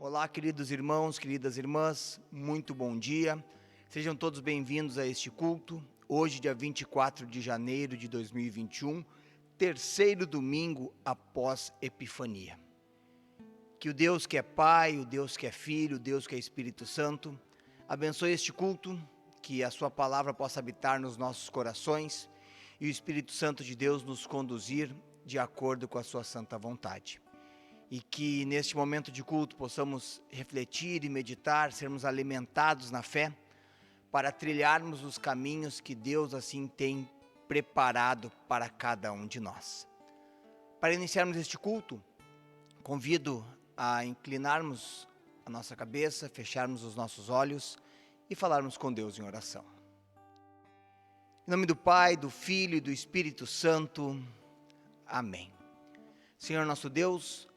Olá, queridos irmãos, queridas irmãs, muito bom dia. Sejam todos bem-vindos a este culto, hoje, dia 24 de janeiro de 2021, terceiro domingo após Epifania. Que o Deus que é Pai, o Deus que é Filho, o Deus que é Espírito Santo, abençoe este culto, que a sua palavra possa habitar nos nossos corações e o Espírito Santo de Deus nos conduzir de acordo com a sua santa vontade. E que neste momento de culto possamos refletir e meditar, sermos alimentados na fé, para trilharmos os caminhos que Deus assim tem preparado para cada um de nós. Para iniciarmos este culto, convido a inclinarmos a nossa cabeça, fecharmos os nossos olhos e falarmos com Deus em oração. Em nome do Pai, do Filho e do Espírito Santo. Amém. Senhor nosso Deus,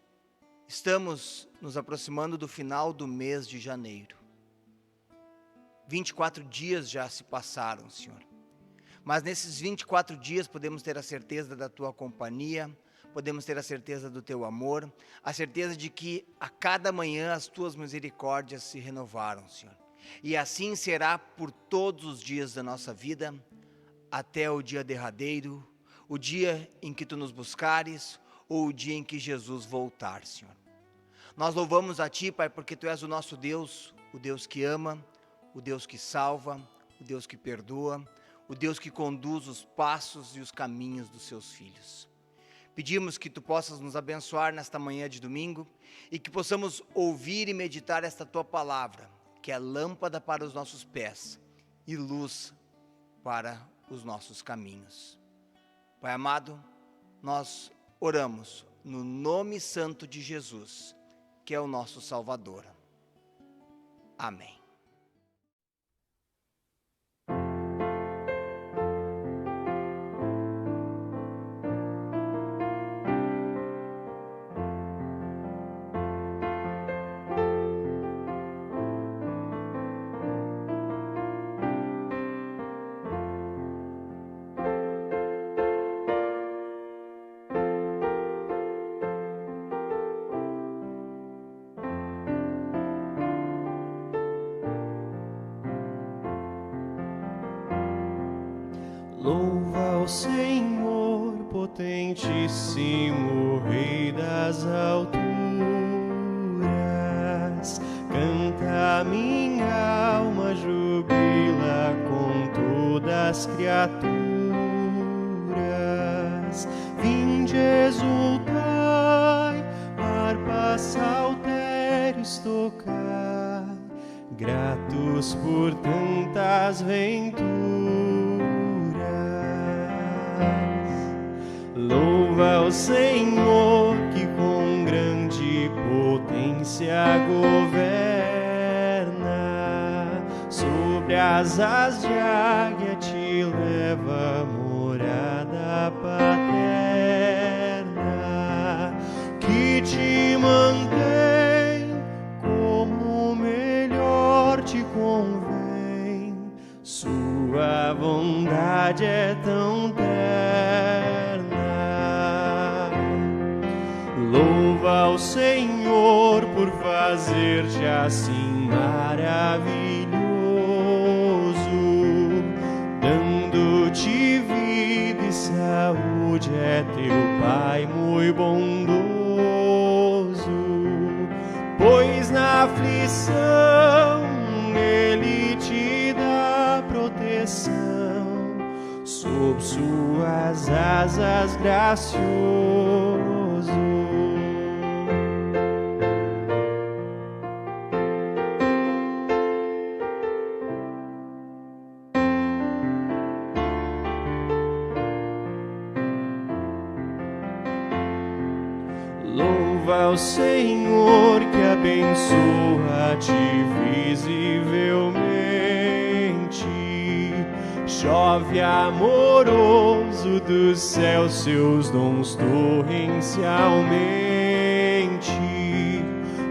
estamos nos aproximando do final do mês de janeiro. 24 dias já se passaram, Senhor. Mas nesses 24 dias podemos ter a certeza da Tua companhia, podemos ter a certeza do Teu amor, a certeza de que a cada manhã as Tuas misericórdias se renovaram, Senhor. E assim será por todos os dias da nossa vida, até o dia derradeiro, o dia em que Tu nos buscares, ou o dia em que Jesus voltar, Senhor. Nós louvamos a Ti, Pai, porque Tu és o nosso Deus, o Deus que ama, o Deus que salva, o Deus que perdoa, o Deus que conduz os passos e os caminhos dos Seus filhos. Pedimos que Tu possas nos abençoar nesta manhã de domingo e que possamos ouvir e meditar esta Tua palavra, que é lâmpada para os nossos pés e luz para os nossos caminhos. Pai amado, nós oramos no nome santo de Jesus, que é o nosso Salvador. Amém. Louva ao Senhor, potentíssimo Rei das alturas. Canta minha alma, jubila com todas as criaturas. Vinde exultai, harpas saltérios tocai, gratos por tantas venturas. Louva ao Senhor, que com grande potência governa, sobre as asas de águia te leva à morada paterna, que te mantém como melhor te convém, sua bondade é tão terna. Louva ao Senhor por fazer-te assim maravilhoso, dando-te vida e saúde, é teu Pai muito bondoso. Pois na aflição Ele te dá proteção, sob suas asas gracioso. Louva ao Senhor, que abençoa-te visivelmente, chove amoroso do céu seus dons torrencialmente.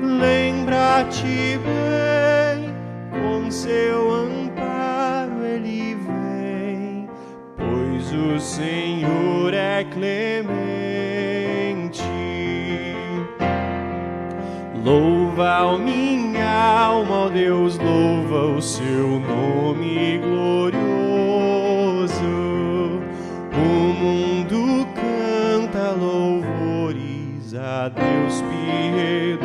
Lembra-te bem, com seu amparo ele vem, pois o Senhor é clemente. Louva Louva, minha alma, ó Deus, louva o seu nome glorioso. O mundo canta louvores a Deus piedoso.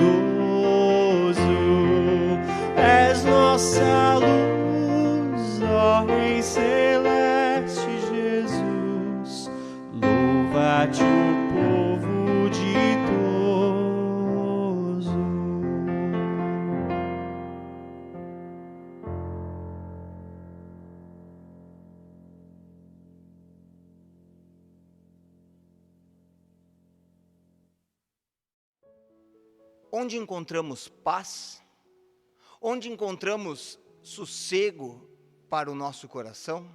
És nossa luz, ó Rei celeste Jesus. Louva-te o povo ditoso. Onde encontramos paz? Onde encontramos sossego para o nosso coração?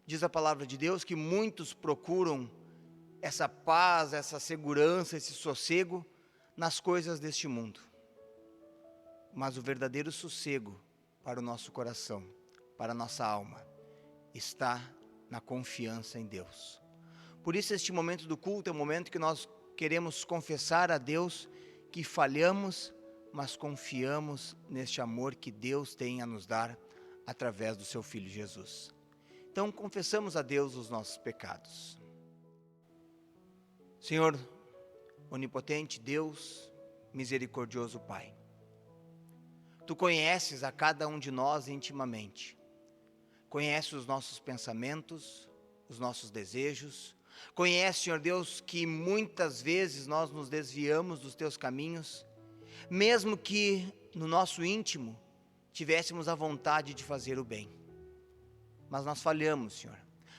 Diz a palavra de Deus que muitos procuram essa paz, essa segurança, esse sossego nas coisas deste mundo. Mas o verdadeiro sossego para o nosso coração, para a nossa alma, está na confiança em Deus. Por isso este momento do culto é um momento que nós queremos confessar a Deus que falhamos, mas confiamos neste amor que Deus tem a nos dar através do seu Filho Jesus. Então confessamos a Deus os nossos pecados. Senhor, onipotente Deus, misericordioso Pai, Tu conheces a cada um de nós intimamente. Conheces os nossos pensamentos, os nossos desejos. Conhece, Senhor Deus, que muitas vezes nós nos desviamos dos Teus caminhos, mesmo que no nosso íntimo tivéssemos a vontade de fazer o bem. Mas nós falhamos, Senhor.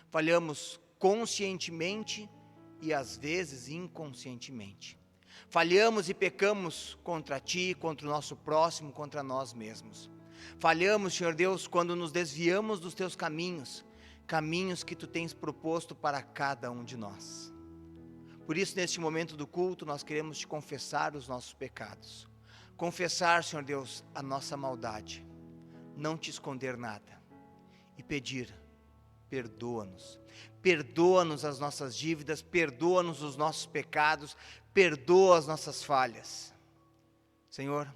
Falhamos conscientemente e às vezes inconscientemente. Falhamos e pecamos contra Ti, contra o nosso próximo, contra nós mesmos. Falhamos, Senhor Deus, quando nos desviamos dos Teus caminhos, caminhos que Tu tens proposto para cada um de nós. Por isso, neste momento do culto, nós queremos Te confessar os nossos pecados. Confessar, Senhor Deus, a nossa maldade. Não Te esconder nada. E pedir, perdoa-nos. Perdoa-nos as nossas dívidas, perdoa-nos os nossos pecados, perdoa as nossas falhas. Senhor,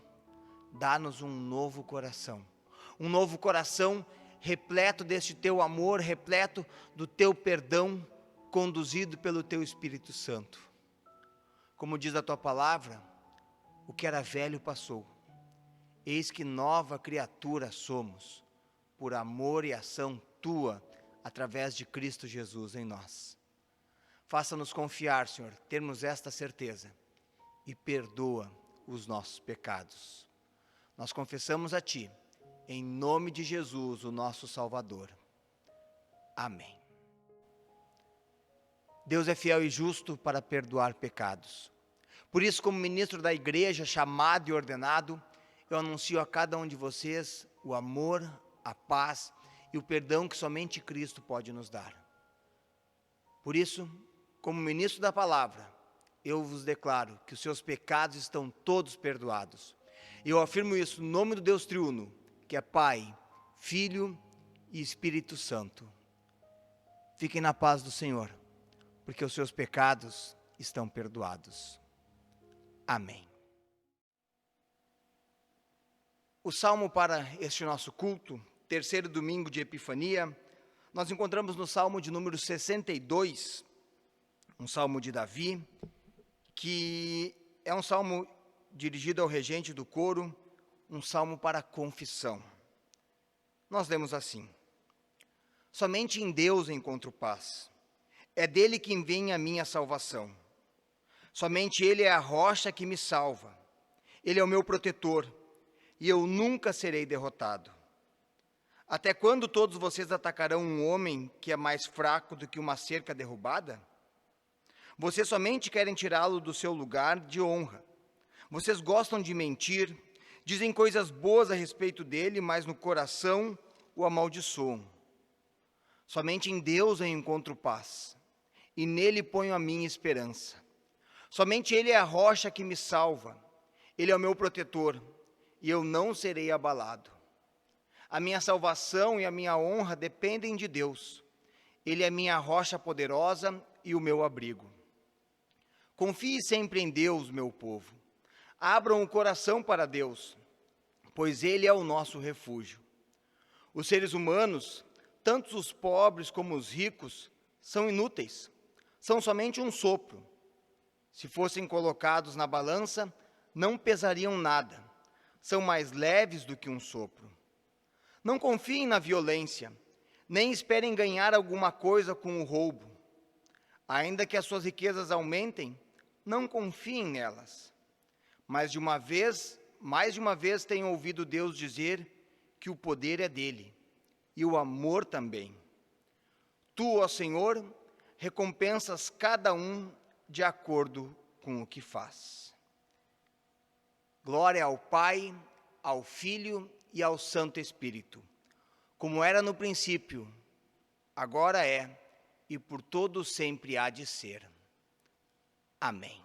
dá-nos um novo coração. Um novo coração repleto deste Teu amor, repleto do Teu perdão, conduzido pelo Teu Espírito Santo. Como diz a Tua palavra, o que era velho passou. Eis que nova criatura somos, por amor e ação Tua, através de Cristo Jesus em nós. Faça-nos confiar, Senhor, termos esta certeza, e perdoa os nossos pecados. Nós confessamos a Ti, em nome de Jesus, o nosso Salvador. Amém. Deus é fiel e justo para perdoar pecados. Por isso, como ministro da igreja, chamado e ordenado, eu anuncio a cada um de vocês o amor, a paz e o perdão que somente Cristo pode nos dar. Por isso, como ministro da palavra, eu vos declaro que os seus pecados estão todos perdoados. Eu afirmo isso no nome do Deus triuno, que é Pai, Filho e Espírito Santo. Fiquem na paz do Senhor, porque os seus pecados estão perdoados. Amém. O salmo para este nosso culto, terceiro domingo de Epifania, nós encontramos no salmo de número 62, um salmo de Davi, que é um salmo dirigido ao regente do coro, um salmo para confissão. Nós lemos assim: somente em Deus encontro paz, é dele que vem a minha salvação. Somente Ele é a rocha que me salva, Ele é o meu protetor, e eu nunca serei derrotado. Até quando todos vocês atacarão um homem que é mais fraco do que uma cerca derrubada? Vocês somente querem tirá-lo do seu lugar de honra. Vocês gostam de mentir, dizem coisas boas a respeito dele, mas no coração o amaldiçoam. Somente em Deus eu encontro paz, e nele ponho a minha esperança. Somente Ele é a rocha que me salva, Ele é o meu protetor, e eu não serei abalado. A minha salvação e a minha honra dependem de Deus. Ele é minha rocha poderosa e o meu abrigo. Confie sempre em Deus, meu povo. Abram o coração para Deus, pois Ele é o nosso refúgio. Os seres humanos, tanto os pobres como os ricos, são inúteis, são somente um sopro. Se fossem colocados na balança, não pesariam nada, são mais leves do que um sopro. Não confiem na violência, nem esperem ganhar alguma coisa com o roubo. Ainda que as suas riquezas aumentem, não confiem nelas. Mais de uma vez tenho ouvido Deus dizer que o poder é dele, e o amor também. Tu, ó Senhor, recompensas cada um de acordo com o que faz. Glória ao Pai, ao Filho e ao Santo Espírito, como era no princípio, agora é, e por todo sempre há de ser. Amém.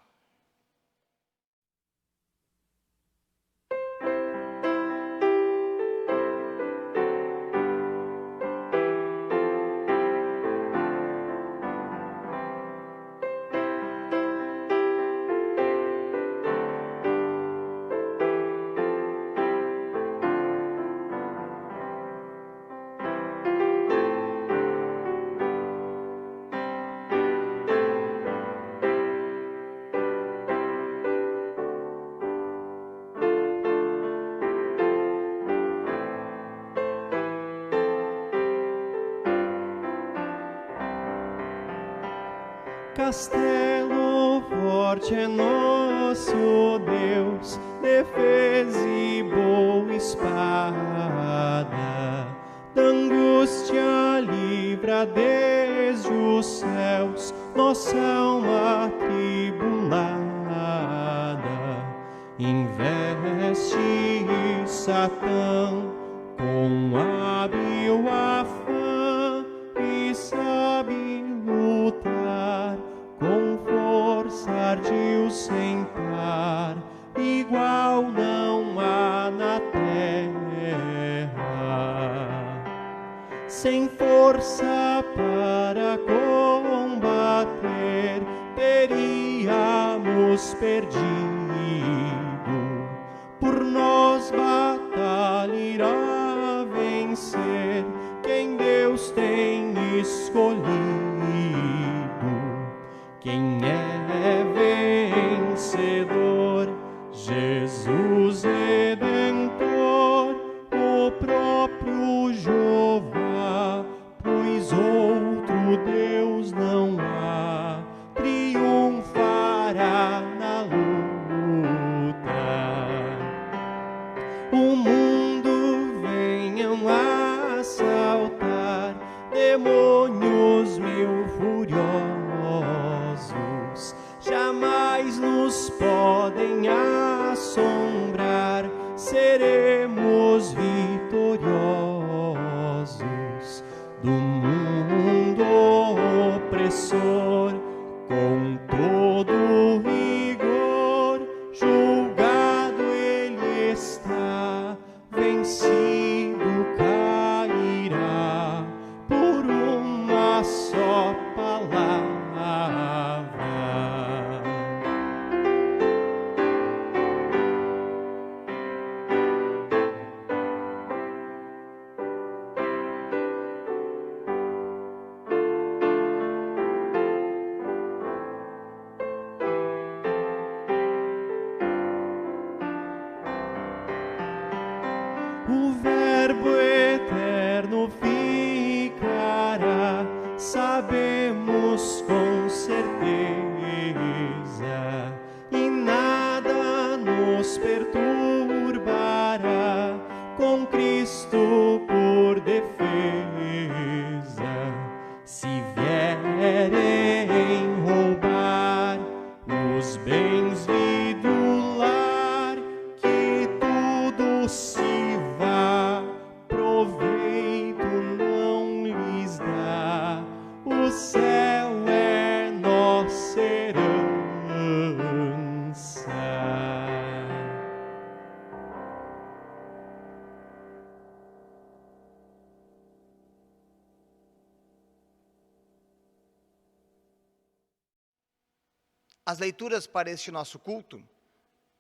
Castelo forte é nosso Deus, defesa e boa espada, da angústia livra desde os céus nossa alma atribulada. Investe Satã com hábil afã e sabe lutar, com força ardil sem par, igual não há na terra. Sem força para combater, teríamos perdido. Por nós batalha irá vencer quem Deus tem escolhido. Quem é vencedor? Jesus Redentor, o próprio Jeová, pois outro Deus não há, triunfará na luta. O mundo venham assaltar, demônios mil furiosos, jamais nos podem assombrar, seremos vitoriosos do mundo opressor, com todo rigor, julgado ele está, vencido cairá por uma só palavra. O Verbo eterno ficará, sabemos com certeza, e nada nos perturbará, com Cristo por defesa. Se vierem roubar os bens do lar, que tudo se vá, proveito não lhes dá, o céu é nossa herança. As leituras para este nosso culto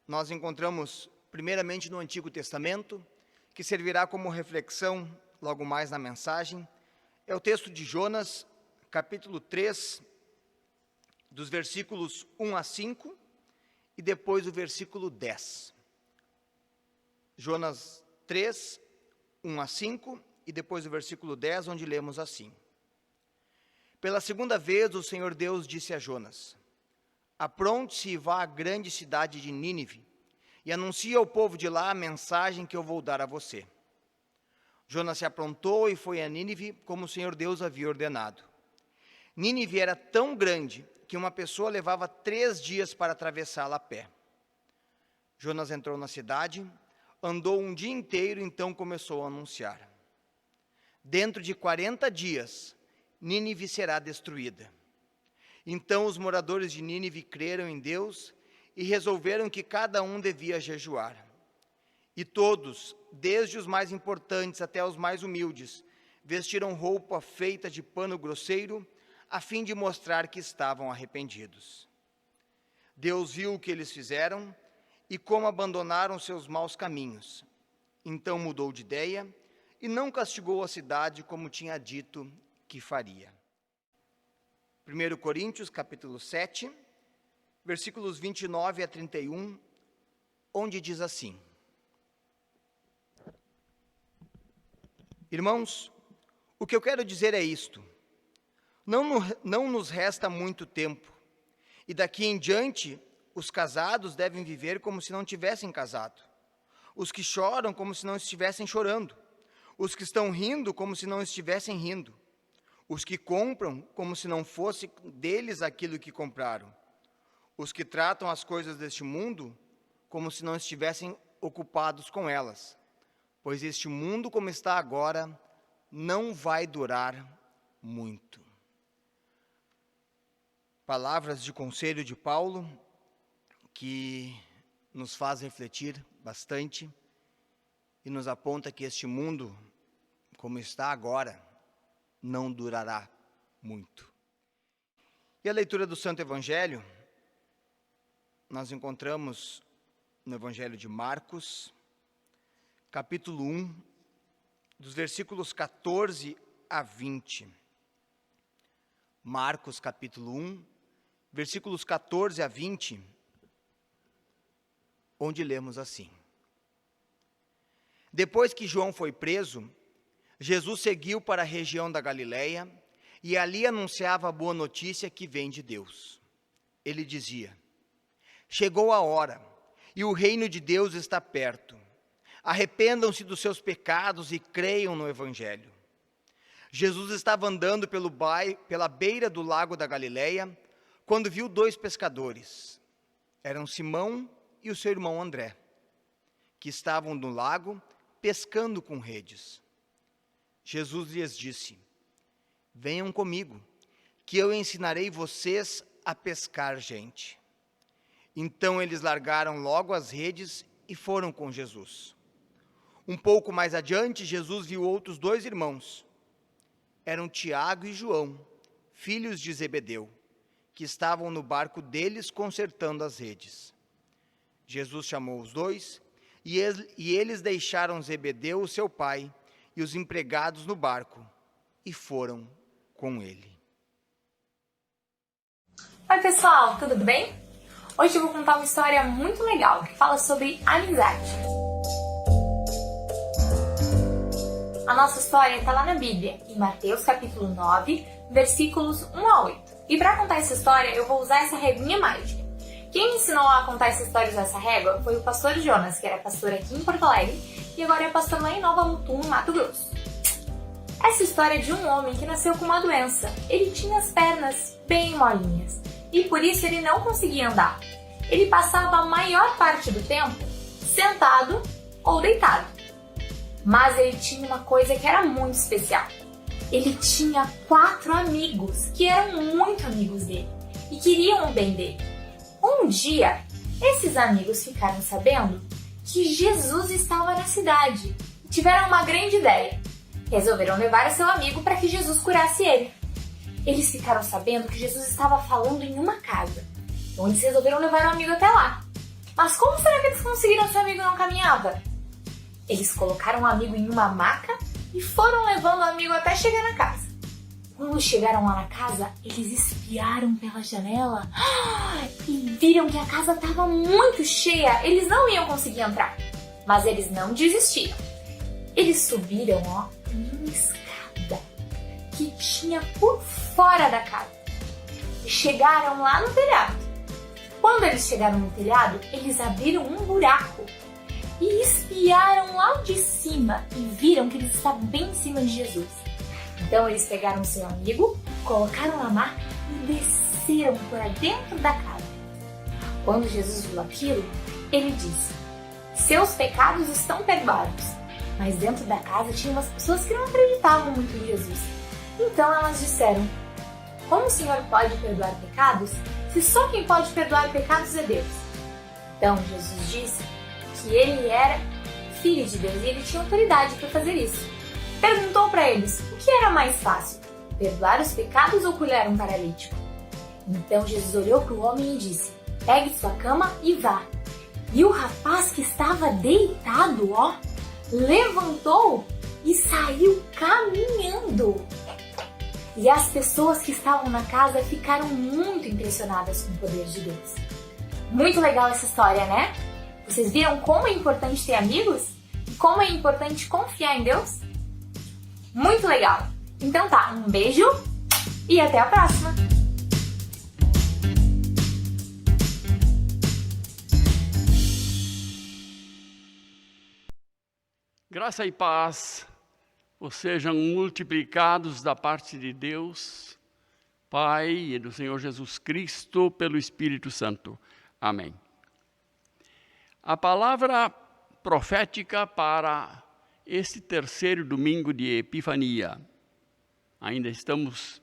nós encontramos primeiramente no Antigo Testamento, que servirá como reflexão logo mais na mensagem. É o texto de Jonas, capítulo 3, dos versículos 1 a 5, e depois o versículo 10. Jonas 3, 1 a 5, e depois o versículo 10, onde lemos assim: Pela segunda vez o Senhor Deus disse a Jonas: Apronte-se e vá à grande cidade de Nínive, e anuncie ao povo de lá a mensagem que eu vou dar a você. Jonas se aprontou e foi a Nínive, como o Senhor Deus havia ordenado. Nínive era tão grande que uma pessoa levava 3 dias para atravessá-la a pé. Jonas entrou na cidade, andou um dia inteiro, então começou a anunciar: Dentro de 40 dias, Nínive será destruída. Então os moradores de Nínive creram em Deus e resolveram que cada um devia jejuar. E todos, desde os mais importantes até os mais humildes, vestiram roupa feita de pano grosseiro, a fim de mostrar que estavam arrependidos. Deus viu o que eles fizeram e como abandonaram seus maus caminhos. Então mudou de ideia e não castigou a cidade como tinha dito que faria. 1 Coríntios, capítulo 7, versículos 29 a 31, onde diz assim: Irmãos, o que eu quero dizer é isto: não nos resta muito tempo, e daqui em diante os casados devem viver como se não tivessem casado, os que choram como se não estivessem chorando, os que estão rindo como se não estivessem rindo, os que compram como se não fosse deles aquilo que compraram, os que tratam as coisas deste mundo como se não estivessem ocupados com elas, pois este mundo como está agora não vai durar muito. Palavras de conselho de Paulo que nos faz refletir bastante e nos aponta que este mundo como está agora não durará muito. E a leitura do Santo Evangelho, nós encontramos no Evangelho de Marcos, capítulo 1, dos versículos 14 a 20. Marcos, capítulo 1, versículos 14 a 20, onde lemos assim: Depois que João foi preso, Jesus seguiu para a região da Galileia e ali anunciava a boa notícia que vem de Deus. Ele dizia: Chegou a hora e o reino de Deus está perto. Arrependam-se dos seus pecados e creiam no Evangelho. Jesus estava andando pela beira do lago da Galileia, quando viu 2 pescadores. Eram Simão e o seu irmão André, que estavam no lago pescando com redes. Jesus lhes disse: Venham comigo, que eu ensinarei vocês a pescar gente. Então eles largaram logo as redes e foram com Jesus. Um pouco mais adiante, Jesus viu outros 2 irmãos. Eram Tiago e João, filhos de Zebedeu, que estavam no barco deles consertando as redes. Jesus chamou os 2 e eles deixaram Zebedeu, o seu pai, e os empregados no barco, e foram com ele. Oi pessoal, tudo bem? Hoje eu vou contar uma história muito legal que fala sobre amizade. A nossa história está lá na Bíblia, em Mateus capítulo 9, versículos 1 a 8. E para contar essa história eu vou usar essa reguinha mágica. Quem me ensinou a contar essa história usando essa régua foi o pastor Jonas, que era pastor aqui em Porto Alegre e agora é pastor lá em Nova Mutum, no Mato Grosso. Essa história é de um homem que nasceu com uma doença. Ele tinha as pernas bem molinhas e por isso ele não conseguia andar. Ele passava a maior parte do tempo sentado ou deitado. Mas ele tinha uma coisa que era muito especial. Ele tinha 4 amigos que eram muito amigos dele e queriam o bem dele. Um dia, esses amigos ficaram sabendo que Jesus estava na cidade e tiveram uma grande ideia. Resolveram levar o seu amigo para que Jesus curasse ele. Eles ficaram sabendo que Jesus estava falando em uma casa, então eles resolveram levar o amigo até lá. Mas como será que eles conseguiram se o amigo não caminhava? Eles colocaram o amigo em uma maca e foram levando o amigo até chegar na casa. Quando chegaram lá na casa, eles espiaram pela janela e viram que a casa estava muito cheia. Eles não iam conseguir entrar, mas eles não desistiram. Eles subiram, em uma escada que tinha por fora da casa e chegaram lá no telhado. Quando eles chegaram no telhado, eles abriram um buraco e espiaram lá de cima e viram que eles estavam bem em cima de Jesus. Então eles pegaram seu amigo, colocaram na maca e desceram para dentro da casa. Quando Jesus viu aquilo, ele disse: seus pecados estão perdoados. Mas dentro da casa tinha umas pessoas que não acreditavam muito em Jesus. Então elas disseram: como o Senhor pode perdoar pecados, se só quem pode perdoar pecados é Deus? Então Jesus disse que ele era filho de Deus e ele tinha autoridade para fazer isso. Perguntou para eles o que era mais fácil, perdoar os pecados ou curar um paralítico. Então Jesus olhou para o homem e disse: pegue sua cama e vá. E o rapaz que estava deitado, levantou e saiu caminhando. E as pessoas que estavam na casa ficaram muito impressionadas com o poder de Deus. Muito legal essa história, né? Vocês viram como é importante ter amigos? E como é importante confiar em Deus? Muito legal! Então tá, um beijo e até a próxima! Graça e paz vos sejam multiplicados da parte de Deus, Pai, e do Senhor Jesus Cristo, pelo Espírito Santo. Amém. A palavra profética para este terceiro domingo de Epifania, ainda estamos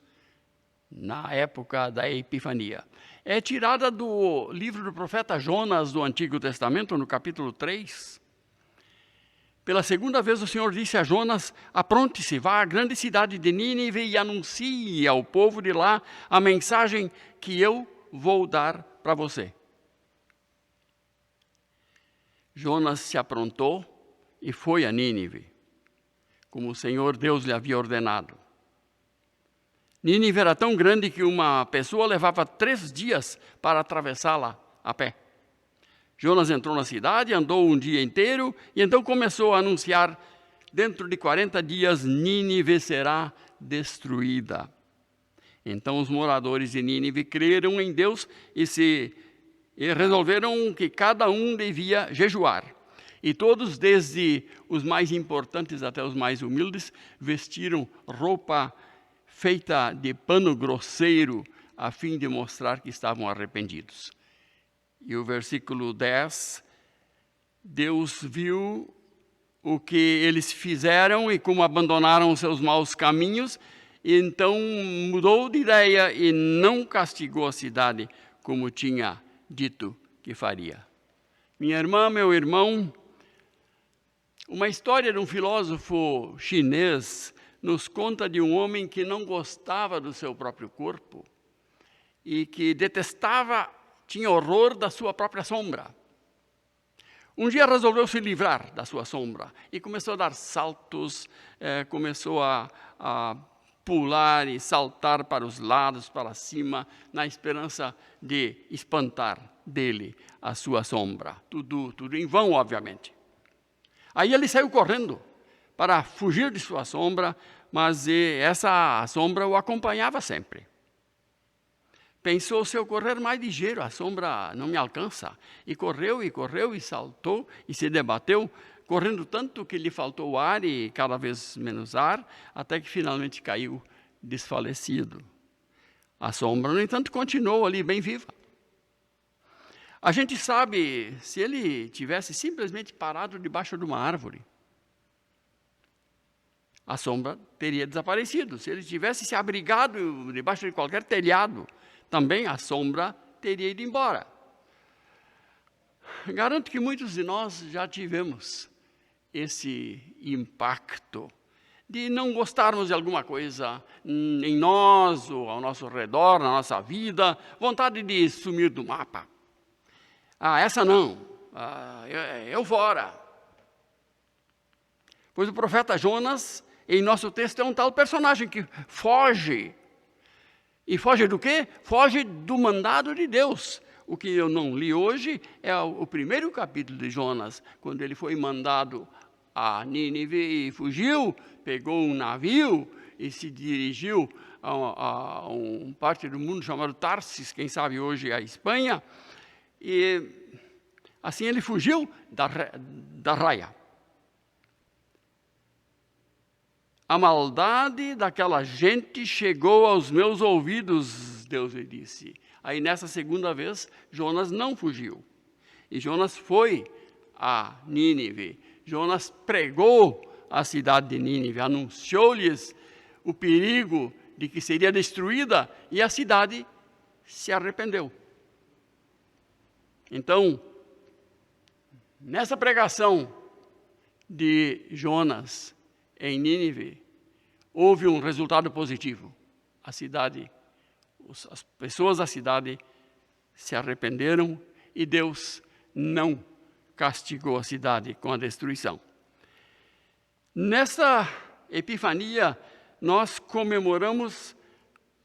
na época da Epifania, é tirada do livro do profeta Jonas do Antigo Testamento, no capítulo 3. Pela segunda vez o Senhor disse a Jonas: apronte-se, vá à grande cidade de Nínive e anuncie ao povo de lá a mensagem que eu vou dar para você. Jonas se aprontou e foi a Nínive, como o Senhor Deus lhe havia ordenado. Nínive era tão grande que uma pessoa levava 3 dias para atravessá-la a pé. Jonas entrou na cidade, andou um dia inteiro e então começou a anunciar: dentro de 40 dias Nínive será destruída. Então os moradores de Nínive creram em Deus e resolveram que cada um devia jejuar. E todos, desde os mais importantes até os mais humildes, vestiram roupa feita de pano grosseiro, a fim de mostrar que estavam arrependidos. E o versículo 10, Deus viu o que eles fizeram e como abandonaram seus maus caminhos, e então mudou de ideia e não castigou a cidade como tinha dito que faria. Minha irmã, meu irmão, uma história de um filósofo chinês nos conta de um homem que não gostava do seu próprio corpo e que detestava, tinha horror da sua própria sombra. Um dia resolveu se livrar da sua sombra e começou a dar saltos, começou a pular e saltar para os lados, para cima, na esperança de espantar dele a sua sombra. Tudo em vão, obviamente. Aí ele saiu correndo para fugir de sua sombra, mas essa sombra o acompanhava sempre. Pensou: se eu correr mais ligeiro, a sombra não me alcança. E correu, e saltou, e se debateu, correndo tanto que lhe faltou ar e cada vez menos ar, até que finalmente caiu desfalecido. A sombra, no entanto, continuou ali bem viva. A gente sabe, se ele tivesse simplesmente parado debaixo de uma árvore, a sombra teria desaparecido. Se ele tivesse se abrigado debaixo de qualquer telhado, também a sombra teria ido embora. Garanto que muitos de nós já tivemos esse impacto de não gostarmos de alguma coisa em nós ou ao nosso redor, na nossa vida, vontade de sumir do mapa. Essa não, eu fora. Pois o profeta Jonas, em nosso texto, é um tal personagem que foge. E foge do quê? Foge do mandado de Deus. O que eu não li hoje é o primeiro capítulo de Jonas, quando ele foi mandado a Nínive e fugiu, pegou um navio e se dirigiu a uma parte do mundo chamado Tarsis, quem sabe hoje é a Espanha, e assim ele fugiu da raia. A maldade daquela gente chegou aos meus ouvidos, Deus lhe disse. Aí nessa segunda vez, Jonas não fugiu. E Jonas foi a Nínive. Jonas pregou a cidade de Nínive, anunciou-lhes o perigo de que seria destruída, e a cidade se arrependeu. Então, nessa pregação de Jonas em Nínive, houve um resultado positivo. A cidade, as pessoas da cidade se arrependeram e Deus não castigou a cidade com a destruição. Nesta Epifania, nós comemoramos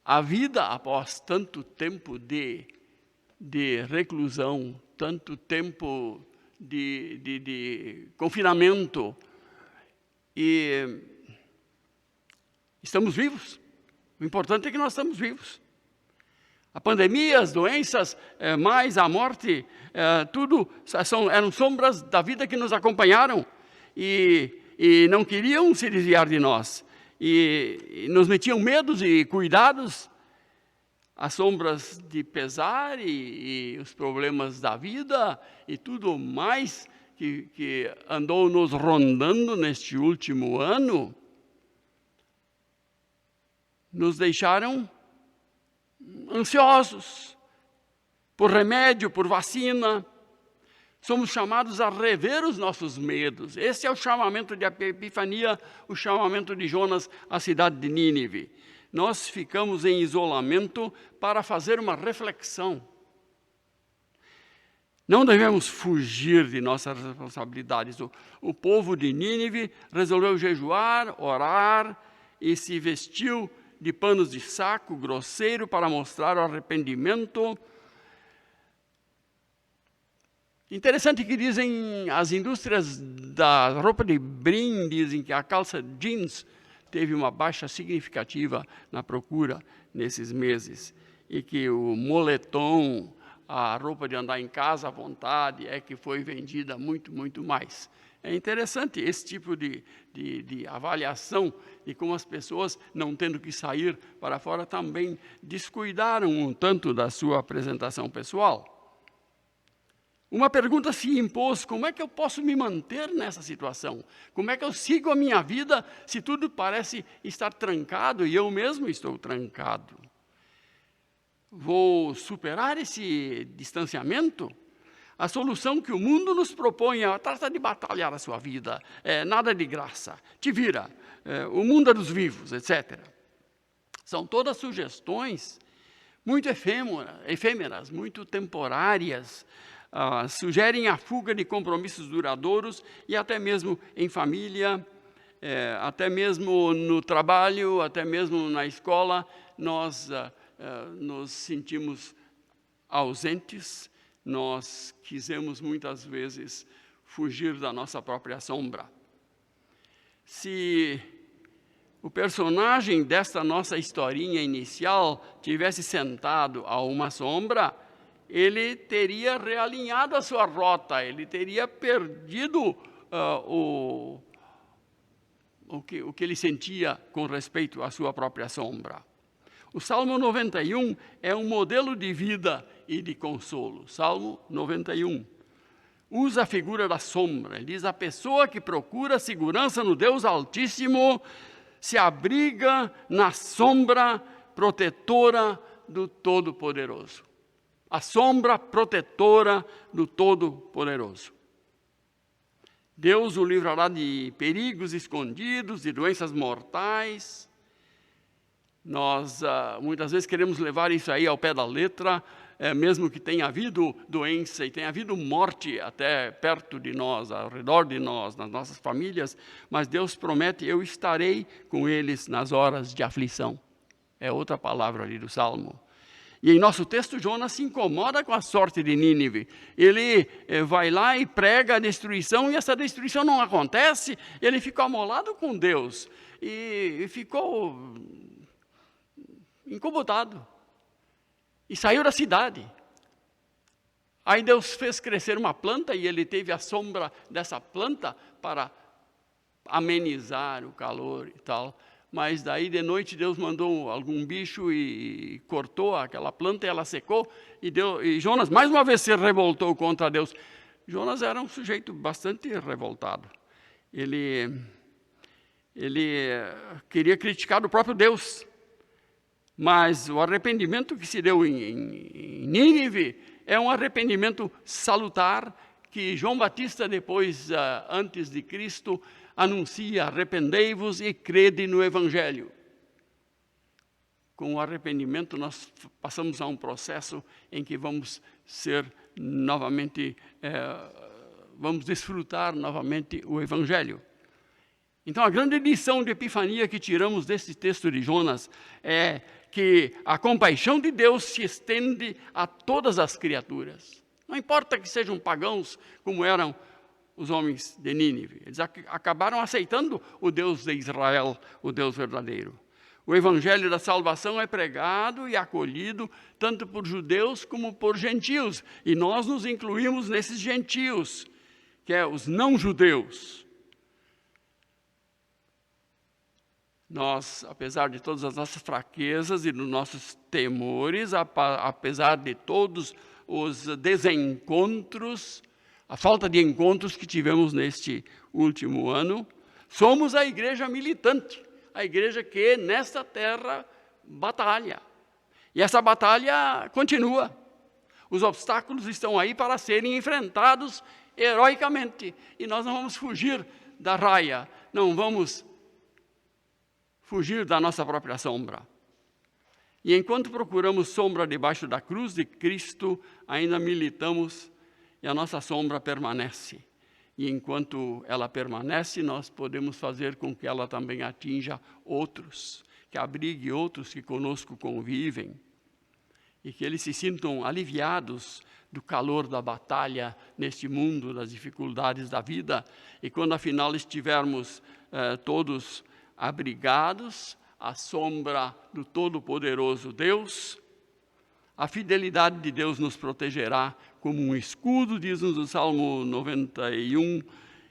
a vida após tanto tempo de reclusão, tanto tempo de confinamento, e estamos vivos. O importante é que nós estamos vivos. A pandemia, as doenças, mais a morte, tudo eram sombras da vida que nos acompanharam e não queriam se desviar de nós. E nos metiam medos e cuidados, as sombras de pesar e os problemas da vida e tudo mais que andou nos rondando neste último ano, nos deixaram ansiosos por remédio, por vacina. Somos chamados a rever os nossos medos. Esse é o chamamento de Epifania, o chamamento de Jonas à cidade de Nínive. Nós ficamos em isolamento para fazer uma reflexão. Não devemos fugir de nossas responsabilidades. O povo de Nínive resolveu jejuar, orar e se vestiu de panos de saco grosseiro para mostrar o arrependimento. Interessante que dizem, as indústrias da roupa de brim dizem que a calça jeans teve uma baixa significativa na procura nesses meses, e que o moletom, a roupa de andar em casa à vontade, é que foi vendida muito, muito mais. É interessante esse tipo de avaliação de como as pessoas, não tendo que sair para fora, também descuidaram um tanto da sua apresentação pessoal. Uma pergunta se impôs: como é que eu posso me manter nessa situação? Como é que eu sigo a minha vida se tudo parece estar trancado e eu mesmo estou trancado? Vou superar esse distanciamento? A solução que o mundo nos propõe é: trata de batalhar a sua vida, nada de graça, te vira, o mundo é dos vivos, etc. São todas sugestões muito efêmeras, muito temporárias, sugerem a fuga de compromissos duradouros e até mesmo em família, até mesmo no trabalho, até mesmo na escola, nós nos sentimos ausentes, nós quisemos muitas vezes fugir da nossa própria sombra. Se o personagem desta nossa historinha inicial tivesse sentado a uma sombra, ele teria realinhado a sua rota, ele teria perdido o que ele sentia com respeito à sua própria sombra. O Salmo 91 é um modelo de vida e de consolo. Salmo 91 usa a figura da sombra. Ele diz: a pessoa que procura segurança no Deus Altíssimo se abriga na sombra protetora do Todo-Poderoso. A sombra protetora do Todo-Poderoso. Deus o livrará de perigos escondidos, de doenças mortais. Nós muitas vezes queremos levar isso aí ao pé da letra, mesmo que tenha havido doença e tenha havido morte até perto de nós, ao redor de nós, nas nossas famílias, mas Deus promete: eu estarei com eles nas horas de aflição. É outra palavra ali do Salmo. E em nosso texto, Jonas se incomoda com a sorte de Nínive. Ele vai lá e prega a destruição, e essa destruição não acontece. Ele ficou amolado com Deus e ficou incomodado. E saiu da cidade. Aí Deus fez crescer uma planta e ele teve a sombra dessa planta para amenizar o calor e tal. Mas daí de noite Deus mandou algum bicho e cortou aquela planta e ela secou. E Jonas mais uma vez se revoltou contra Deus. Jonas era um sujeito bastante revoltado. Ele queria criticar o próprio Deus. Mas o arrependimento que se deu em Nínive é um arrependimento salutar que João Batista, depois, antes de Cristo, anuncia: arrependei-vos e crede no Evangelho. Com o arrependimento nós passamos a um processo em que vamos ser novamente, vamos desfrutar novamente o Evangelho. Então a grande lição de epifania que tiramos desse texto de Jonas é que a compaixão de Deus se estende a todas as criaturas. Não importa que sejam pagãos, como eram os homens de Nínive. Eles acabaram aceitando o Deus de Israel, o Deus verdadeiro. O evangelho da salvação é pregado e acolhido tanto por judeus como por gentios. E nós nos incluímos nesses gentios, que é os não-judeus. Nós, apesar de todas as nossas fraquezas e dos nossos temores, apesar de todos os desencontros, a falta de encontros que tivemos neste último ano, somos a igreja militante, a igreja que nesta terra batalha. E essa batalha continua. Os obstáculos estão aí para serem enfrentados heroicamente. E nós não vamos fugir da raia, não vamos fugir da nossa própria sombra. E enquanto procuramos sombra debaixo da cruz de Cristo, ainda militamos e a nossa sombra permanece. E enquanto ela permanece, nós podemos fazer com que ela também atinja outros, que abrigue outros que conosco convivem, e que eles se sintam aliviados do calor da batalha neste mundo, das dificuldades da vida. E quando afinal estivermos todos abrigados à sombra do Todo-Poderoso Deus, a fidelidade de Deus nos protegerá como um escudo, diz-nos o Salmo 91,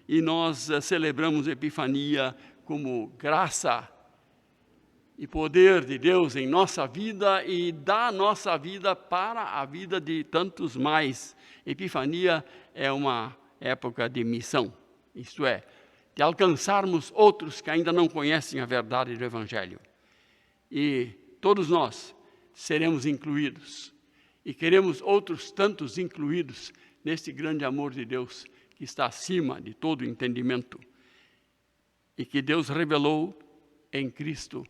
e nós celebramos Epifania como graça e poder de Deus em nossa vida e da nossa vida para a vida de tantos mais. Epifania é uma época de missão, isto é, de alcançarmos outros que ainda não conhecem a verdade do Evangelho. E todos nós seremos incluídos. E queremos outros tantos incluídos neste grande amor de Deus que está acima de todo entendimento. E que Deus revelou em Cristo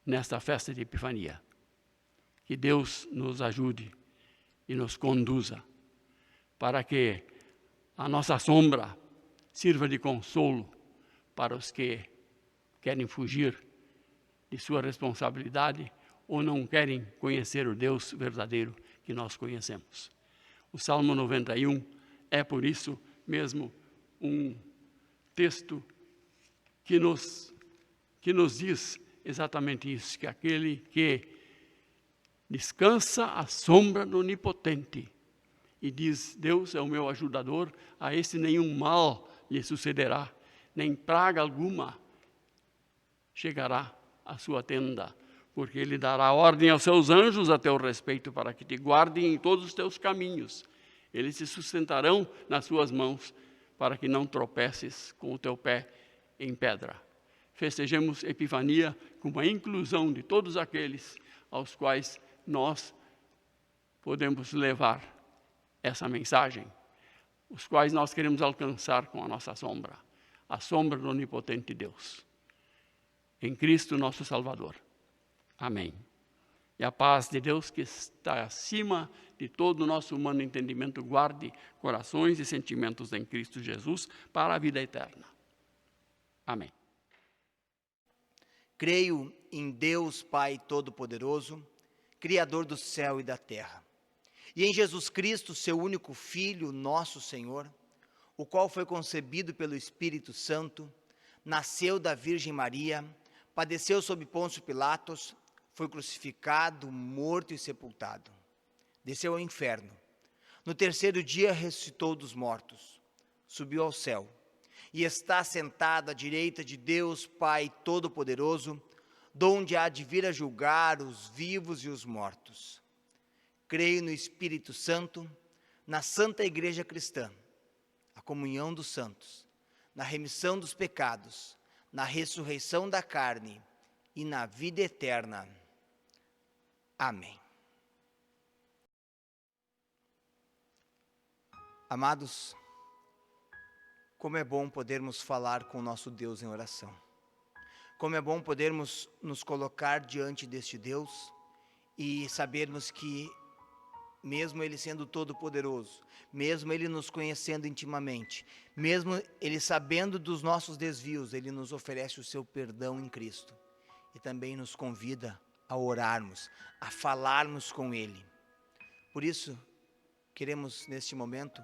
nesta festa de Epifania. Que Deus nos ajude e nos conduza para que a nossa sombra sirva de consolo para os que querem fugir de sua responsabilidade ou não querem conhecer o Deus verdadeiro que nós conhecemos. O Salmo 91 é, por isso mesmo, um texto que nos diz exatamente isso, que aquele que descansa à sombra do Onipotente e diz: Deus é o meu ajudador, a esse nenhum mal lhe sucederá, nem praga alguma chegará à sua tenda, porque ele dará ordem aos seus anjos a teu respeito para que te guardem em todos os teus caminhos. Eles se sustentarão nas suas mãos para que não tropeces com o teu pé em pedra. Festejemos Epifania com a inclusão de todos aqueles aos quais nós podemos levar essa mensagem, os quais nós queremos alcançar com a nossa sombra, a sombra do Onipotente Deus. Em Cristo nosso Salvador. Amém. E a paz de Deus, que está acima de todo o nosso humano entendimento, guarde corações e sentimentos em Cristo Jesus para a vida eterna. Amém. Creio em Deus Pai Todo-Poderoso, Criador do céu e da terra, e em Jesus Cristo, seu único Filho, nosso Senhor, o qual foi concebido pelo Espírito Santo, nasceu da Virgem Maria, padeceu sob Pôncio Pilatos, foi crucificado, morto e sepultado. Desceu ao inferno. No terceiro dia ressuscitou dos mortos, subiu ao céu e está sentado à direita de Deus Pai Todo-Poderoso, donde há de vir a julgar os vivos e os mortos. Creio no Espírito Santo, na Santa Igreja Cristã, a comunhão dos santos, na remissão dos pecados, na ressurreição da carne e na vida eterna. Amém. Amados, como é bom podermos falar com o nosso Deus em oração. Como é bom podermos nos colocar diante deste Deus e sabermos que, mesmo Ele sendo todo-poderoso, mesmo Ele nos conhecendo intimamente, mesmo Ele sabendo dos nossos desvios, Ele nos oferece o seu perdão em Cristo e também nos convida a orarmos, a falarmos com Ele. Por isso, queremos neste momento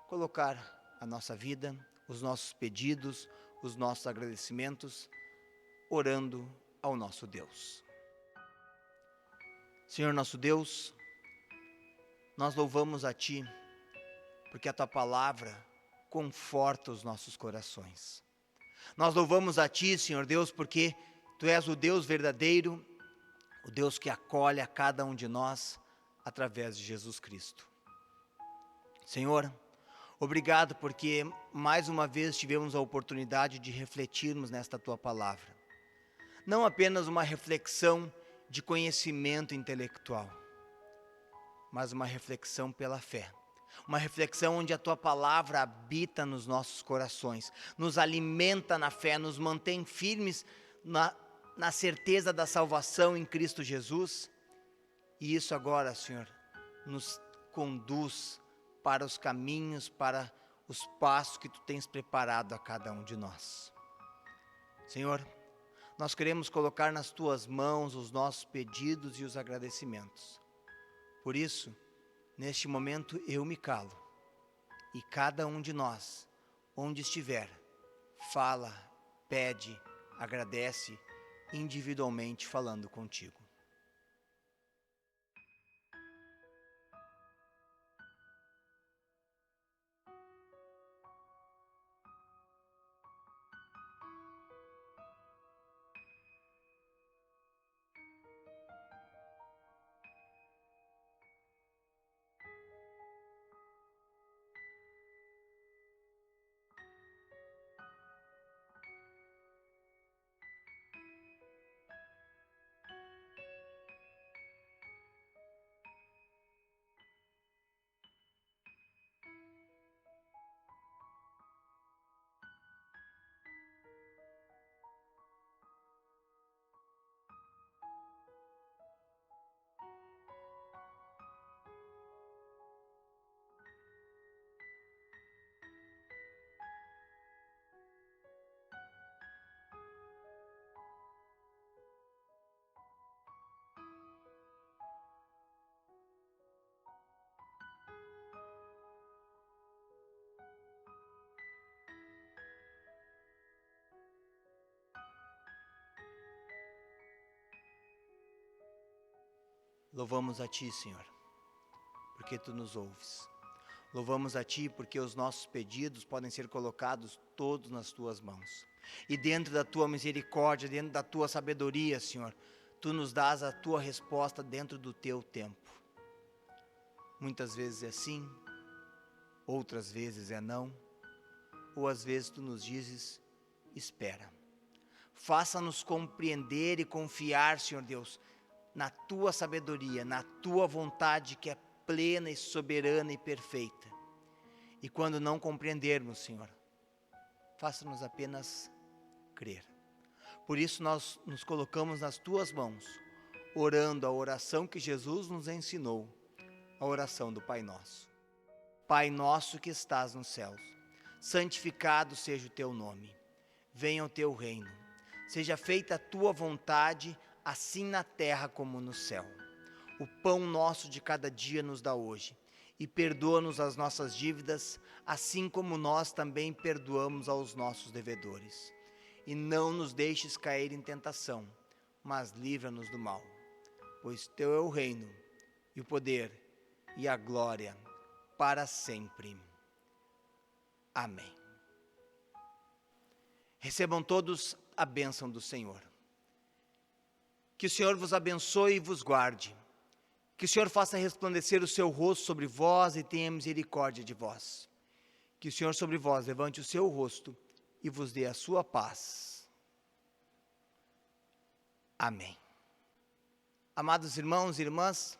colocar a nossa vida, os nossos pedidos, os nossos agradecimentos, orando ao nosso Deus. Senhor nosso Deus, nós louvamos a Ti, porque a Tua palavra conforta os nossos corações. Nós louvamos a Ti, Senhor Deus, porque Tu és o Deus verdadeiro, o Deus que acolhe a cada um de nós através de Jesus Cristo. Senhor, obrigado porque mais uma vez tivemos a oportunidade de refletirmos nesta Tua palavra. Não apenas uma reflexão de conhecimento intelectual, mas uma reflexão pela fé. Uma reflexão onde a Tua palavra habita nos nossos corações, nos alimenta na fé, nos mantém firmes na certeza da salvação em Cristo Jesus. E isso agora, Senhor, nos conduz para os caminhos, para os passos que Tu tens preparado a cada um de nós. Senhor, nós queremos colocar nas Tuas mãos os nossos pedidos e os agradecimentos. Por isso, neste momento eu me calo e cada um de nós, onde estiver, fala, pede, agradece, individualmente falando contigo. Louvamos a Ti, Senhor, porque Tu nos ouves. Louvamos a Ti porque os nossos pedidos podem ser colocados todos nas Tuas mãos. E dentro da Tua misericórdia, dentro da Tua sabedoria, Senhor, Tu nos dás a Tua resposta dentro do Teu tempo. Muitas vezes é sim, outras vezes é não, ou às vezes Tu nos dizes, espera. Faça-nos compreender e confiar, Senhor Deus, na Tua sabedoria, na Tua vontade que é plena e soberana e perfeita. E quando não compreendermos, Senhor, faça-nos apenas crer. Por isso nós nos colocamos nas Tuas mãos, orando a oração que Jesus nos ensinou, a oração do Pai Nosso. Pai nosso que estás nos céus, santificado seja o teu nome. Venha o teu reino. Seja feita a tua vontade, assim na terra como no céu. O pão nosso de cada dia nos dá hoje. E perdoa-nos as nossas dívidas, assim como nós também perdoamos aos nossos devedores. E não nos deixes cair em tentação, mas livra-nos do mal. Pois teu é o reino, e o poder, e a glória, para sempre. Amém. Recebam todos a bênção do Senhor. Que o Senhor vos abençoe e vos guarde. Que o Senhor faça resplandecer o seu rosto sobre vós e tenha misericórdia de vós. Que o Senhor sobre vós levante o seu rosto e vos dê a sua paz. Amém. Amados irmãos e irmãs,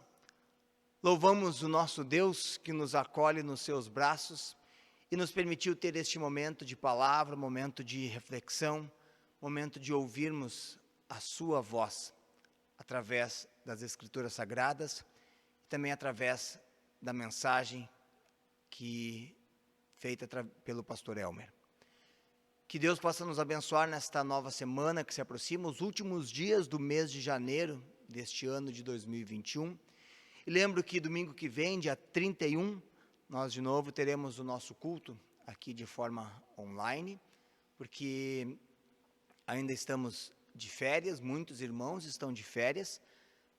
louvamos o nosso Deus que nos acolhe nos seus braços e nos permitiu ter este momento de palavra, momento de reflexão, momento de ouvirmos a sua voz através das Escrituras Sagradas e também através da mensagem feita pelo pastor Elmer. Que Deus possa nos abençoar nesta nova semana que se aproxima, os últimos dias do mês de janeiro deste ano de 2021. E lembro que domingo que vem, dia 31, nós de novo teremos o nosso culto aqui de forma online, porque ainda estamos de férias, muitos irmãos estão de férias,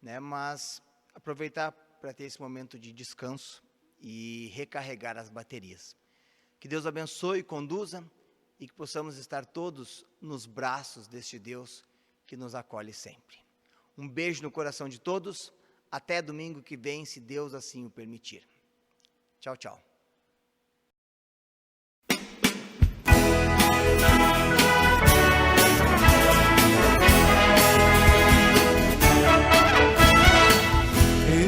né? Mas aproveitar para ter esse momento de descanso e recarregar as baterias. Que Deus abençoe e conduza e que possamos estar todos nos braços deste Deus que nos acolhe sempre. Um beijo no coração de todos, até domingo que vem, se Deus assim o permitir. Tchau, tchau.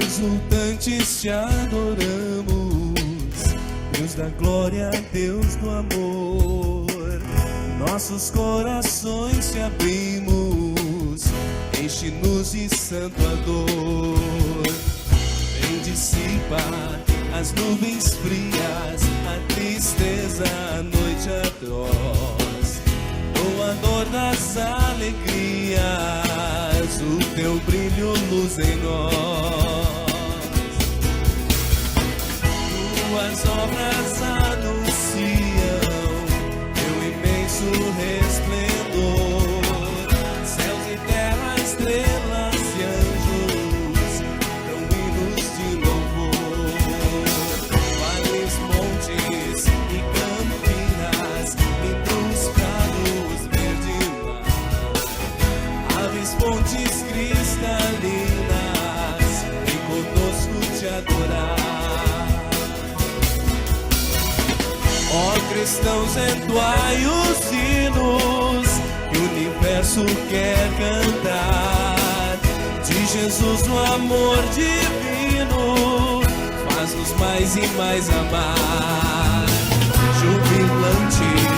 Exultantes te adoramos, Deus da glória, Deus do amor. Nossos corações te abrimos, enche-nos de santo ardor. Vem dissipar as nuvens frias, a tristeza, a noite atroz. Com a dor das alegrias, o teu brilho, luz em nós. Tuas obras anunciam teu imenso resplendor. Céus e terra, estrelas e anjos dão hinos de louvor. Vales, montes e campinas, lindos prados verdes, aves, fontes cristalinas, vem conosco te adorar. Ó cristãos, entoai os hinos que o universo quer cantar. De Jesus no amor divino, faz-nos mais e mais amar. Jubilante